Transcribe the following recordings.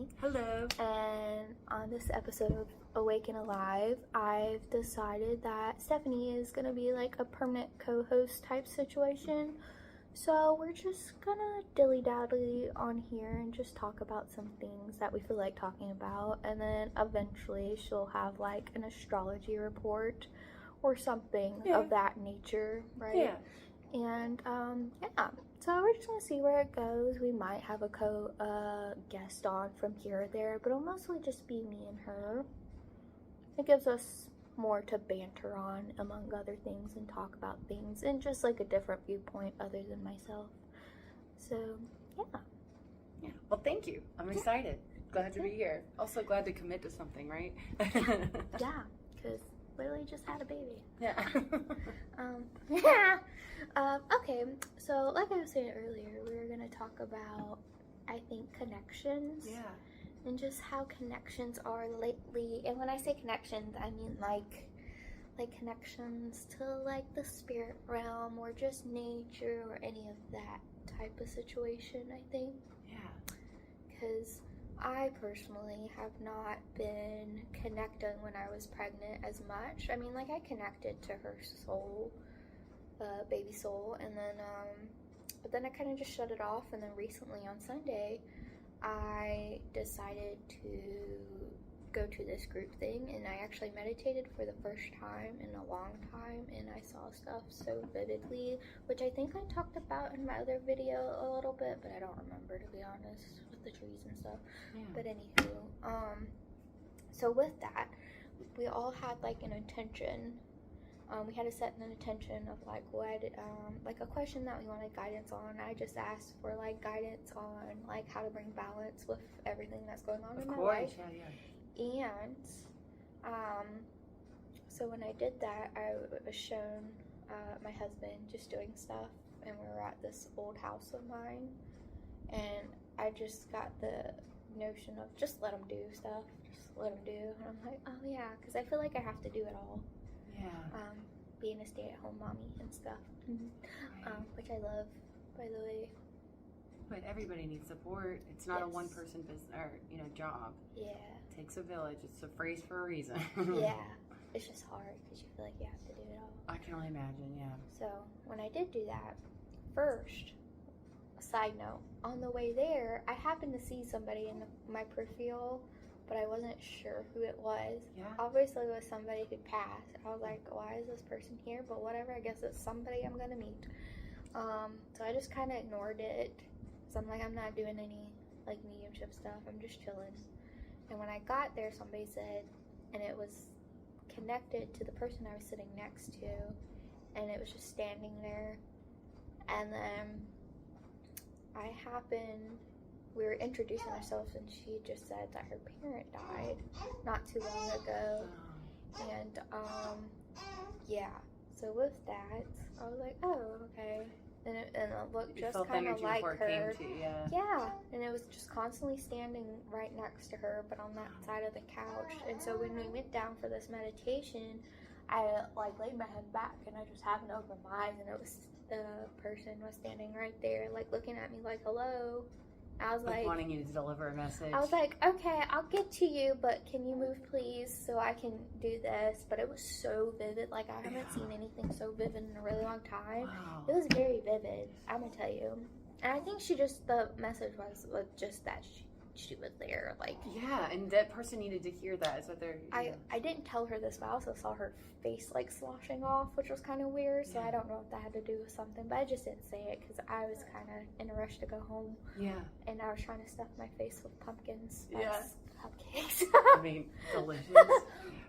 Stephanie. Hello. And on this episode of Awaken Alive, I've decided that Stephanie is going to be like a permanent co-host type situation. So we're just gonna dilly-dally on here and just talk about some things that we feel like talking about. And then eventually she'll have like an astrology report or something of that nature, right? Yeah. And so we're just gonna see where it goes. We might have a guest on from here or there, but it'll mostly just be me and her. It gives us more to banter on, among other things, and talk about things and just like a different viewpoint other than myself. So Yeah. Well, thank you. I'm excited. Glad to be here. Also glad to commit to something, right? Yeah, because literally just had a baby. Yeah. Okay, so like I was saying earlier, we were going to talk about, I think, connections. Yeah. And just how connections are lately. And when I say connections, I mean like connections to like the spirit realm or just nature or any of that type of situation, I think. Yeah. Because I personally have not been connecting when I was pregnant as much. I mean, like, I connected to her soul, baby soul, and then, but then I kind of just shut it off. And then recently on Sunday, I decided to go to this group thing, and I actually meditated for the first time in a long time, and I saw stuff so vividly, which I think I talked about in my other video a little bit, but I don't remember, to be honest, with the trees and stuff. Yeah. But anywho, so with that, we all had like an intention. We had to set an intention of like what, like a question that we wanted guidance on. I just asked for like guidance on like how to bring balance with everything that's going on in my life. Yeah. And so when I did that, I was shown my husband just doing stuff, and we were at this old house of mine, and I just got the notion of just let him do stuff, just let him do. And I'm like, oh yeah, because I feel like I have to do it all. Yeah. Being a stay-at-home mommy and stuff, which I love, by the way. But everybody needs support. It's not a one-person business or job. Yeah. It takes a village. It's a phrase for a reason. Yeah. It's just hard because you feel like you have to do it all. I can only imagine. Yeah. So when I did do that, first, a side note, on the way there, I happened to see somebody in my peripheral, but I wasn't sure who it was. Yeah. Obviously, it was somebody who passed. I was like, why is this person here? But whatever, I guess it's somebody I'm going to meet. So I just kind of ignored it. So I'm like, I'm not doing any, like, mediumship stuff. I'm just chilling. And when I got there, somebody said, and it was connected to the person I was sitting next to, and it was just standing there. And then we were introducing ourselves, and she just said that her parent died not too long ago. And yeah, so with that, I was like, oh, okay. And it looked just kind of like her. Yeah, and it was just constantly standing right next to her, but on that side of the couch. And so when we went down for this meditation, I like laid my head back, and I just happened to open my eyes, and it was the person was standing right there, like looking at me like, hello. I was like wanting you to deliver a message. I was like, okay, I'll get to you, but can you move please so I can do this? But it was so vivid. Like, I haven't seen anything so vivid in a really long time. Wow. It was very vivid, I'm gonna tell you. And I think the message was just that she was there, like. Yeah, and that person needed to hear that. Is what they're. I didn't tell her this, but I also saw her face like sloshing off, which was kind of weird. So I don't know if that had to do with something, but I just didn't say it because I was kind of in a rush to go home. Yeah. And I was trying to stuff my face with pumpkins. Yeah. Cupcakes. I mean, delicious.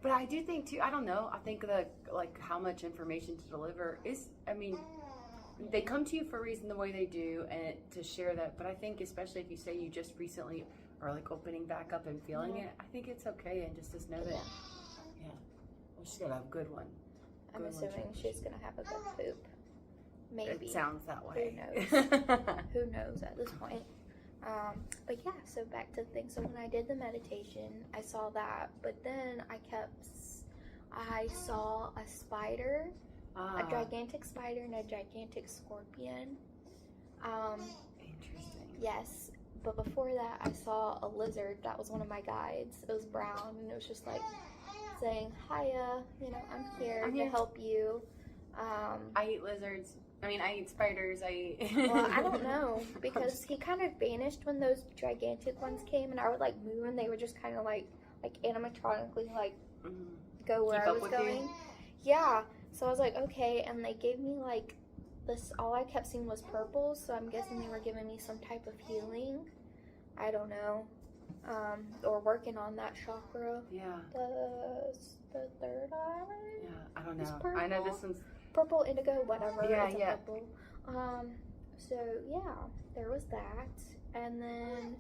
But I do think too. I don't know. I think like how much information to deliver is. I mean. They come to you for a reason the way they do, and to share that. But I think especially if you say you just recently are like opening back up and feeling it, I think it's okay, and just know that. Yeah. Well, she's gonna have a good one. I'm assuming she's gonna have a good poop. Maybe. It sounds that way. Who knows? Who knows at this point? But yeah. So back to the thing. So when I did the meditation, I saw that, but then I saw a spider. A gigantic spider and a gigantic scorpion. Interesting. Yes, But before that, I saw a lizard. That was one of my guides. It was brown, and it was just like saying, "Hiya, you know, I'm here to help you." I eat lizards. I mean, I eat spiders. Well, I don't know, because he kind of vanished when those gigantic ones came, and I would like move, and they would just kind of like animatronically like go where I was going. You? Yeah. So I was like, okay, and they gave me like this. All I kept seeing was purples, so I'm guessing they were giving me some type of healing. I don't know, or working on that chakra. Yeah. The third eye. Yeah, I don't know. I know this one's purple, indigo, whatever. Yeah, it's yeah. Purple. So yeah, there was that, and then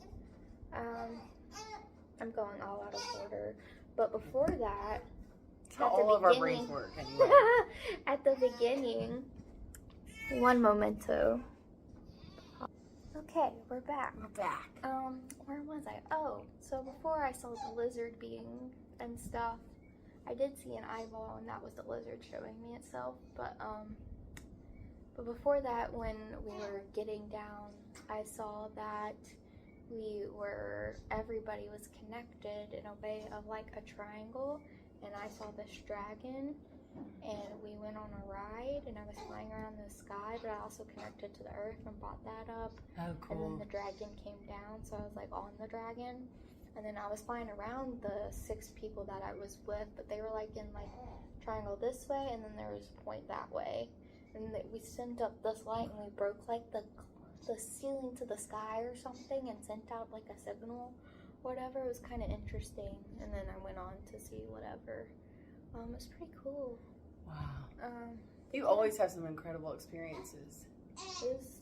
I'm going all out of order. But before that, all of our brains work anyway. At the beginning, one momento. Okay, we're back. Where was I? Oh, so before I saw the lizard being and stuff, I did see an eyeball, and that was the lizard showing me itself. But before that, when we were getting down, I saw that everybody was connected in a way of like a triangle, and I saw this dragon, and we went on a ride, and I was flying around the sky, but I also connected to the earth and brought that up. Oh, cool. And then the dragon came down, so I was like on the dragon. And then I was flying around the 6 people that I was with, but they were like in like triangle this way, and then there was a point that way. And we sent up this light, and we broke like the ceiling to the sky or something, and sent out like a signal, whatever. It was kind of interesting. And then I went on to see whatever. It was pretty cool. Wow. You always have some incredible experiences.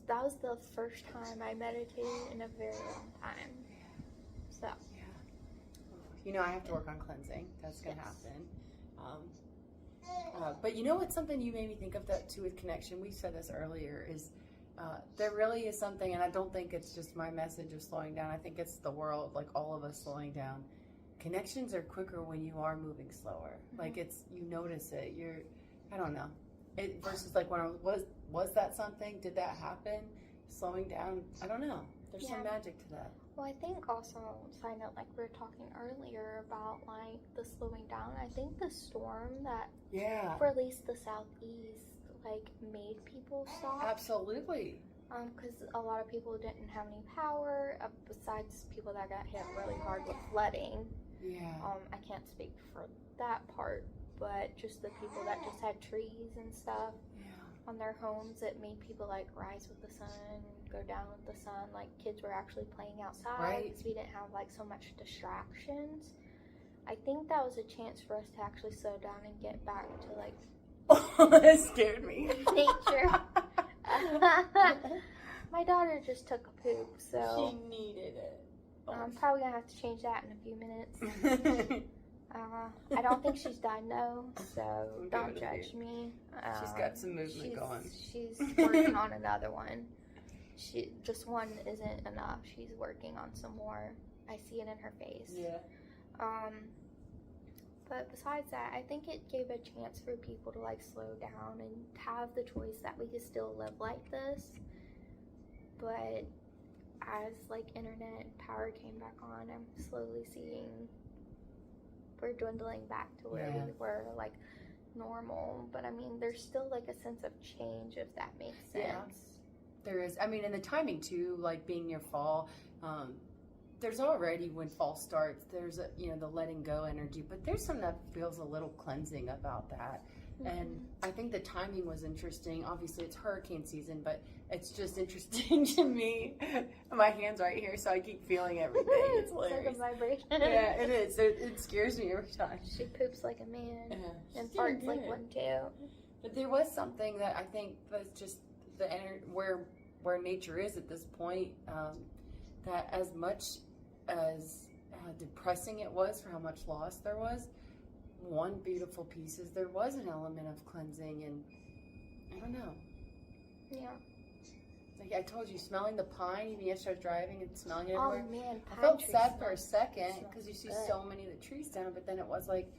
That was the first time I meditated in a very long time. So. You know, I have to work on cleansing. That's going to happen. But you know what's something you made me think of that too with connection? We said this earlier, is there really is something, and I don't think it's just my message of slowing down. I think it's the world, like all of us slowing down. Connections are quicker when you are moving slower. Mm-hmm. Like you notice it. I don't know. Versus like when was that something? Did that happen? Slowing down? I don't know. There's some magic to that. Well, I think also, side note, like we were talking earlier about like the slowing down, I think the storm that, for at least the southeast, like made people stop. Absolutely. Because a lot of people didn't have any power, besides people that got hit really hard with flooding. Yeah. I can't speak for that part, but just the people that just had trees and stuff on their homes, it made people like rise with the sun, go down with the sun. Like kids were actually playing outside because we didn't have like so much distractions. I think that was a chance for us to actually slow down and get back to like that scared me. Nature. My daughter just took a poop, so she needed it. I'm probably gonna have to change that in a few minutes. I don't think she's done though, so don't judge me. She's got some movement going. She's working on another one. Just one isn't enough. She's working on some more. I see it in her face. Yeah. But besides that, I think it gave a chance for people to like slow down and have the choice that we could still live like this. But as like internet and power came back on, I'm slowly seeing we're dwindling back to where we were like normal. But I mean, there's still like a sense of change, if that makes sense. Yeah, there is. I mean, and the timing too, like being near fall. There's already, when fall starts, there's the letting go energy, but there's some that feels a little cleansing about that. Mm-hmm. And I think the timing was interesting. Obviously it's hurricane season, but it's just interesting to me. My hand's right here, so I keep feeling everything. It's hilarious. It's like a vibration. Yeah, it is. It scares me every time. She poops like a man and farts like one too. But there was something that I think that's just the where nature is at this point, that as much as depressing it was for how much loss there was, one beautiful piece is there was an element of cleansing, and I don't know. Yeah. Like I told you, smelling the pine, even yesterday I was driving and smelling it everywhere. Oh man, I felt sad for a second because you see so many of the trees down, but then it was like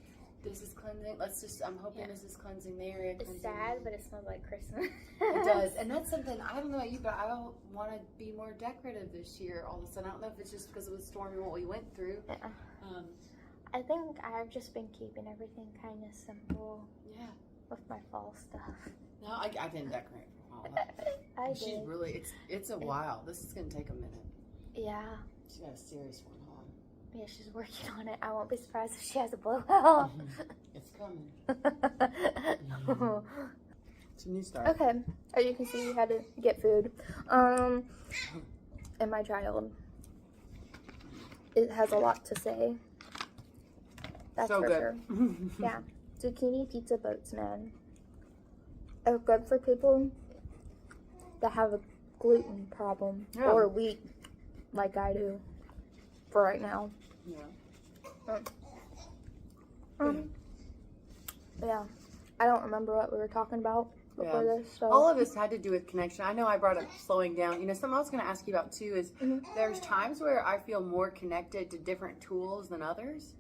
this is cleansing. I'm hoping this is cleansing the area. It's sad, but it smells like Christmas. It does. And that's something, I don't know about you, but I don't want to be more decorative this year all of a sudden. I don't know if it's just because it was stormy what we went through. Yeah. I think I've just been keeping everything kind of simple. Yeah. With my fall stuff. No, I didn't decorate for fall. I did. She's really, it's a while. This is going to take a minute. Yeah. She got a serious one, huh? Yeah, she's working on it. I won't be surprised if she has a blowout. It's coming. It's a new start. Okay. As you can see, we had to get food. And my child, it has a lot to say. That's so for good. sure. Yeah. Zucchini pizza boats, man. Are good for people that have a gluten problem or wheat, like I do, for right now. Yeah. Yeah. I don't remember what we were talking about before this. So. All of this had to do with connection. I know I brought up slowing down. You know, something I was going to ask you about too is there's times where I feel more connected to different tools than others.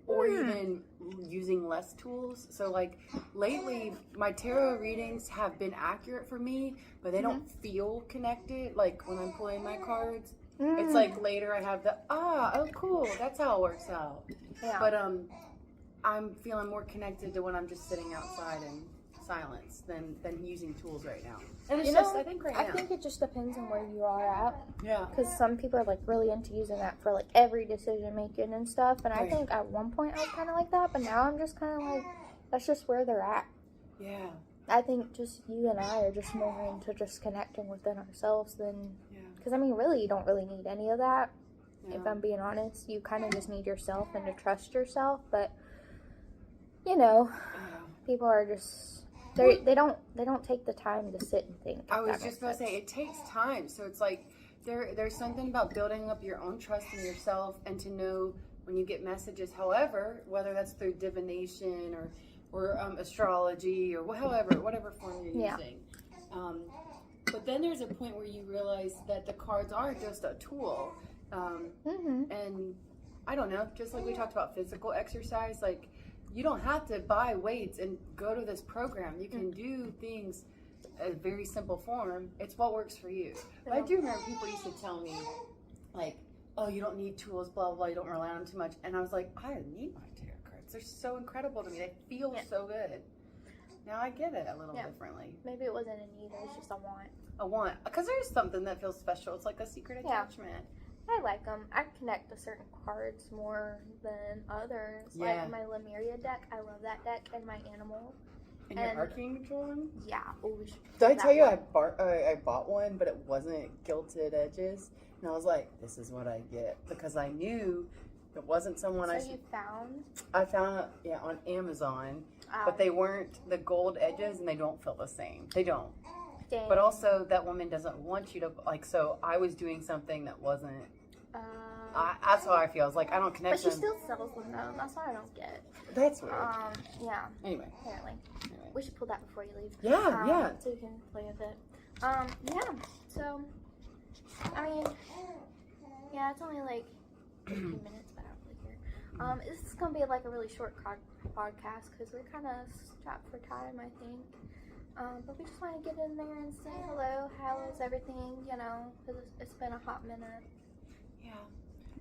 Or even using less tools. So like lately my tarot readings have been accurate for me, but they don't feel connected. Like when I'm pulling my cards, it's like later I have the, oh cool, that's how it works out. Yeah. But I'm feeling more connected to when I'm just sitting outside in silence than using tools right now. And it's I think it just depends on where you are at. Yeah. Because some people are like really into using that for like every decision making and stuff. And I think at one point I was kind of like that, but now I'm just kind of like, that's just where they're at. Yeah. I think just you and I are just more into just connecting within ourselves than, because I mean, really, you don't really need any of that. Yeah. If I'm being honest, you kind of just need yourself and to trust yourself. But you know, people are just. They don't take the time to sit and think. I was just going to say, it takes time. So it's like there's something about building up your own trust in yourself and to know when you get messages, however, whether that's through divination or astrology or whatever form you're using. But then there's a point where you realize that the cards aren't just a tool. And I don't know, just like we talked about physical exercise, like you don't have to buy weights and go to this program. You can do things in a very simple form. It's what works for you. But I do remember people used to tell me, like, oh, you don't need tools, blah, blah, blah, you don't rely on them too much. And I was like, I need my tarot cards. They're so incredible to me. They feel so good. Now I get it a little differently. Maybe it wasn't a need, it was just a want. A want. Because there's something that feels special. It's like a secret attachment. I like them. I connect to certain cards more than others. Yeah. Like my Lemuria deck, I love that deck, and my animal. And your Arcane one? Yeah. Did I tell you I bought one, but it wasn't gilded edges? And I was like, this is what I get. Because I knew it wasn't someone you found? I found it, on Amazon. But they weren't the gold edges, and they don't feel the same. They don't. Dang. But also, that woman doesn't want you to, like, so I was doing something that wasn't, that's how I feel. I was like, I don't connect them. But she still sells them, though. That's what I don't get. That's weird. Yeah. Anyway. Apparently. We should pull that before you leave. Yeah, So you can play with it. Yeah. So, I mean, yeah, it's only like 15 minutes, but I don't really care. This is going to be like a really short podcast because we're kind of strapped for time, I think. But we just want to get in there and say hello. How is everything? You know, because it's been a hot minute. Yeah.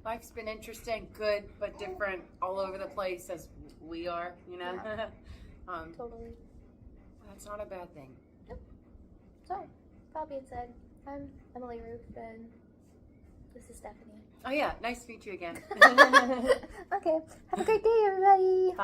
Life's been interesting, good, but different all over the place as we are, you know? Yeah. Totally. That's not a bad thing. Yep. So, that being said, I'm Emily Ruth, and this is Stephanie. Oh, yeah. Nice to meet you again. Okay. Have a great day, everybody. Bye.